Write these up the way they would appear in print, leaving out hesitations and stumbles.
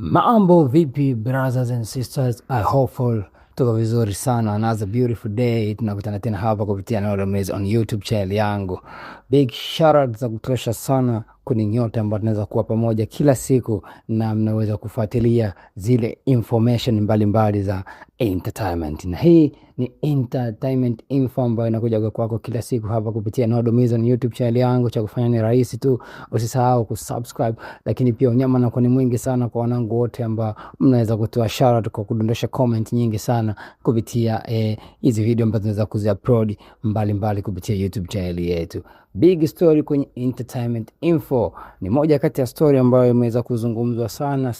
Mambo vipi brothers and sisters, I hopeful tuko vizuri sana. Another beautiful day, tunakutana tena hapa kupitia Nord Mez on YouTube channel yangu. Big shout out za kutosha sana kuni nyote ambao tunaweza kuwa pamoja kila siku na mnaweza kufuatilia zile information mbalimbali za entertainment. Na hii ni entertainment info ambayo inakuja kwako kila siku hapa kupitia Nord Mez on YouTube channel yangu. Cha kufanya ni rahisi tu, usisahau kusubscribe, lakini pia unyama na kwa ni mwingi sana kwa wanangu wote ambao mnaweza kutoa shout out kwa kudondosha comment nyingi sana kupitia hizi video ambazo tunaweza kuziupload mbalimbali kupitia YouTube channel yetu. Big story kwenye entertainment info ni moja kati ya story ambayo imeweza kuzungumzwa sana,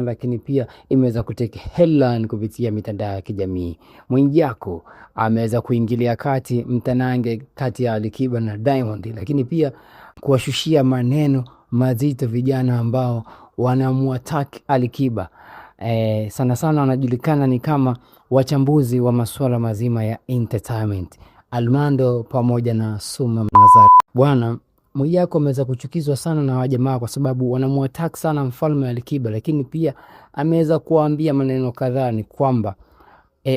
lakini pia imeweza kuteke headline kupitia mitandao ya kijamii. Mwijaku ameweza kuingilia kati mtanange kati ya Alikiba na Diamond, lakini pia kuwashushia maneno mazito vijana ambao wanamuattack Alikiba. Sana wanajulikana ni kama wachambuzi wa masuala mazima ya entertainment, Almando pamoja na Suma Mnazari. Bwana Mwijaku ameweza kuchukizwa sana na wajamaa kwa sababu wanamuattack sana mfalme Alikiba, lakini pia ameweza kuambia maneno kadhaa ni kwamba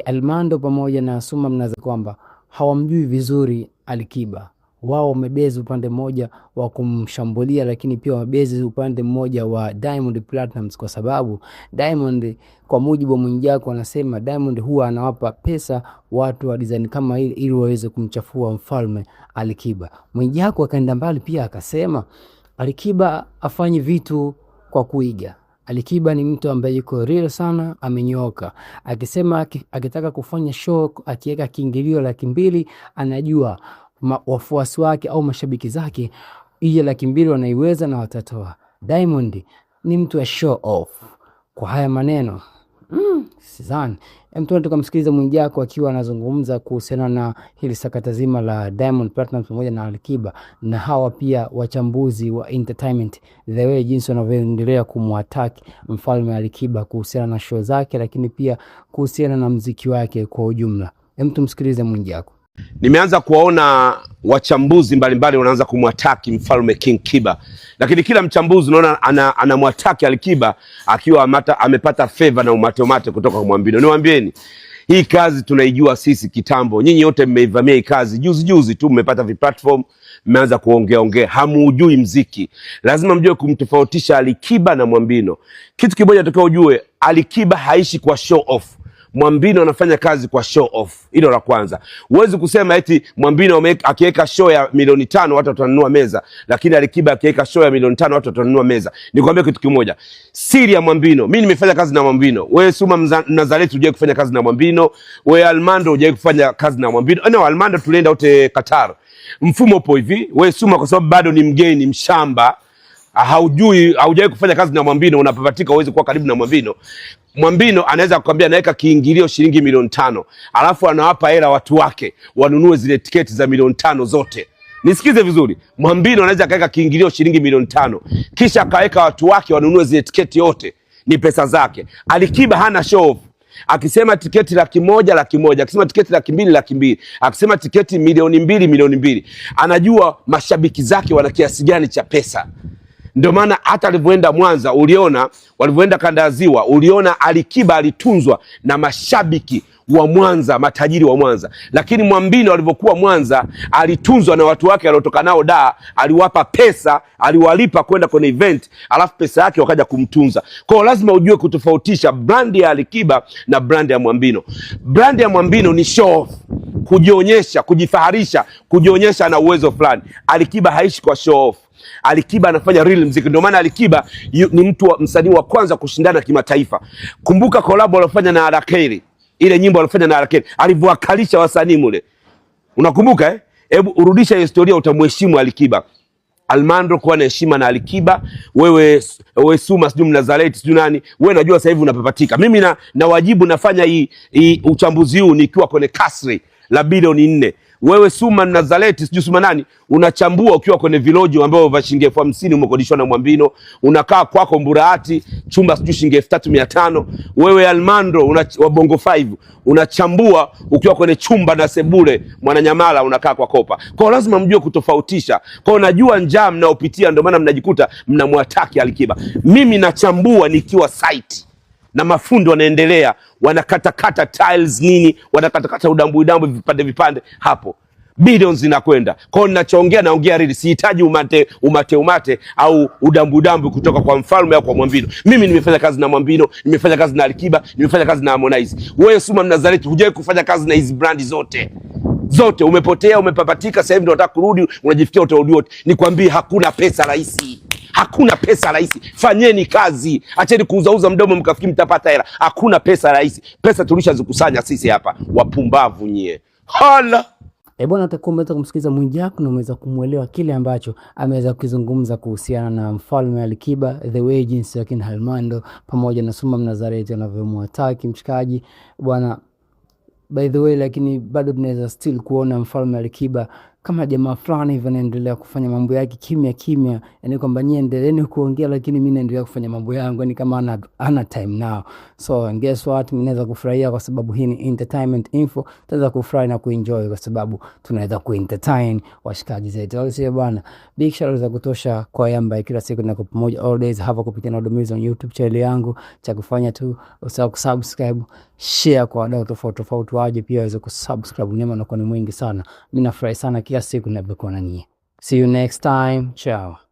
Almando pamoja na Suma Mnazari kwamba hawamjui vizuri Alikiba. Wao wamebezi upande mmoja wa kumshambulia, lakini pia wamebezi upande mmoja wa Diamond Platnumz, kwa sababu Diamond, kwa mujibu wa Mwijaku, anasema Diamond huwa anawapa pesa watu wa design kama hili ili waweze kumchafua mfalme Alikiba. Mwijaku akaenda mbali pia akasema Alikiba afanye vitu kwa kuiga. Alikiba ni mtu ambaye yuko real sana, amenyooka. Akisema akitaka kufanya show akiweka kiingilio 200,000, anajua wafuasi wake au mashabiki zake ile 200,000 wanaiweza na watatoa. Diamond ni mtu wa show off. Kwa haya maneno sidhani mtu tukamsikiliza Mwijaku akiwa anazungumza kuhusiana na hili sakata zima la Diamond Platnumz pamoja na Alikiba, na hawa pia wachambuzi wa entertainment the way jinsi wanavyoendelea kumuattack mfalme Alikiba kuhusiana na show zake, lakini pia kuhusiana na muziki wake kwa ujumla. Mtu msikilize Mwijaku. Nimeanza kuwaona wachambuzi mbalimbali wanaanza kumwataki mfalme King Kiba, lakini kila mchambuzi unaona anamwataki Alikiba akiwa amepata favor na umate kutoka kwa Mwambino. Niwaambieni, hii kazi tunaijua sisi kitambo. Nyinyi wote mmeivamia hii kazi juzi tu, mmepata platform, mmeanza kuongea, hamuujui mziki. Lazima mjue kumtofautisha Alikiba na Mwambino. Kitu kimoja tukao ujue, Alikiba haishi kwa show off. Mwambino anafanya kazi kwa show off. Hilo la kwanza. Huwezi kusema eti Mwambino akiweka show ya 5,000,000 watu watanunua meza, lakini Alikiba akiweka show ya 5,000,000 watu watanunua meza. Nikwambia kitu kimoja, siri ya Mwambino. Mimi nimefanya kazi na Mwambino. Wewe Suma Mnazareti hujai kufanya kazi na Mwambino. Wewe Almando hujai kufanya kazi na Mwambino. No, Almando tulienda wote Qatar. Mfumo upo hivi. Wewe Suma kwa sababu bado ni mgeni, mshamba, haujai kufanya kazi na Mwambino, unapapatika uweze kuwa karibu na Mwambino. Mwambino anaweza kukwambia naweka kiingilio shilingi 5,000,000, alafu anawapa hela watu wake wanunue zile tiketi za 5,000,000 zote. Nisikize vizuri, Mwambino anaweza kaweka kiingilio shilingi 5,000,000 kisha akaweka watu wake wanunue zile tiketi yote, ni pesa zake. Alikiba hana show off. Akisema tiketi 100,000, akisema tiketi 200,000, akisema tiketi 2,000,000, anajua mashabiki zake wana kiasi gani cha pesa. Ndio maana hata alivyoenda Mwanza, uliona walivyoenda Kanda ya Ziwa, uliona Alikiba alitunzwa na mashabiki wa Mwanza, matajiri wa Mwanza. Lakini Mwambino alivyokuwa Mwanza, alitunzwa na watu wake aliotoka nao Dar, aliwapa pesa, aliwalipa kwenda kwenye event, alafu pesa yake wakaja kumtunza. Kwa hiyo lazima ujue kutofautisha brand ya Alikiba na brand ya Mwambino. Brand ya Mwambino ni show off, kujionyesha, kujifaharisha, kujionyesha na uwezo fulani. Alikiba haishi kwa show off. Alikiba anafanya real muziki. Ndio maana Alikiba ni mtu msanii wa kwanza kushindana kimataifa. Kumbuka collab alofanya na Arakeli, ile nyimbo alofanya na Arakeli, alivyowakalisha wasanii mule. Unakumbuka Hebu urudisha historia, utamheshimu Alikiba. Almando kwa na heshima na Alikiba. Wewe Suma sijui Mnazareti sijui nani, wewe najua sasa hivi unapapatika. Mimi na wajibu nafanya hii uchambuzi huu nikiwa kwenye kasri la bilioni 4. Wewe Suma Nazareti, sijui Suma nani, unachambua ukiwa kwenye viloji ambao vya shilingi 50,000 umekodishwa na Mwambino, unakaa kwako Mburahati, chumba sijui shilingi 3,500. Wewe Almando wa Bongo 5 unachambua ukiwa kwenye chumba na sebule Mwananyamala, unakaa kwa Kopa. Kwa lazima mjue kutofautisha. Kwa najua njaa mnaopitia, ndio maana mnajikuta mnamwataki Alikiba. Mimi nachambua nikiwa site na mafundi wanaendelea, wanakatakata tiles nini, wanakatakata udambu vipande hapo, bilioni zinakwenda. Kwa hiyo ninachoongea naongea real, sihitaji umate au udambu kutoka kwa mfalme au kwa Mwambino. Mimi nimefanya kazi na Mwambino, nimefanya kazi na Alikiba, nimefanya kazi na Harmonize. Wewe Suma Nazareti hujawahi kufanya kazi na hizi brandi zote, umepotea, umepapatika, sasa hivi ndio unataka kurudi, unajifikia utarudi wote. Nikwambie hakuna pesa rahisi. Hakuna pesa rahisi. Fanyeni kazi. Acheni kuuzauza mdomo mkafikiri mtapata hela. Hakuna pesa rahisi. Pesa tulishazikusanya sisi hapa. Wapumbavu nyie. Hala. Bwana, utakuwa umeweza kumsikiza Mwijaku na umeweza kumuelewa kile ambacho ameweza kuzungumza kuhusiana na mfalme Alikiba, the way jinsi ya kina Almando pamoja na Suma Nazareti wanavyomwataki mshikaji. Bwana, by the way, lakini bado tunaweza still kuona mfalme Alikiba kama jamaa fulani hivi anaendelea kufanya mambo yake kimya, yani kwamba nyie endeleeni kuongea lakini mimi naendelea kufanya mambo yangu, yani kama ana time now. So guess what, mimi naweza kufurahia kwa sababu hii ni entertainment info. Tunaweza kufurahi na kuenjoy kwa sababu tunaweza kuentertain washikaji zetu. Sio bwana, big shout za kutosha kwa Yamba kila siku na pamoja always hapa kupitia Nado Music on YouTube channel yangu. Cha kufanya tu usahau kusubscribe, share kwa wadau tofauti waje pia waweze kusubscribe. Neema na kwa ni mwingi sana. Mimi nafurahi sana kila siku ninapokuwa na nyinyi. See you next time. Ciao.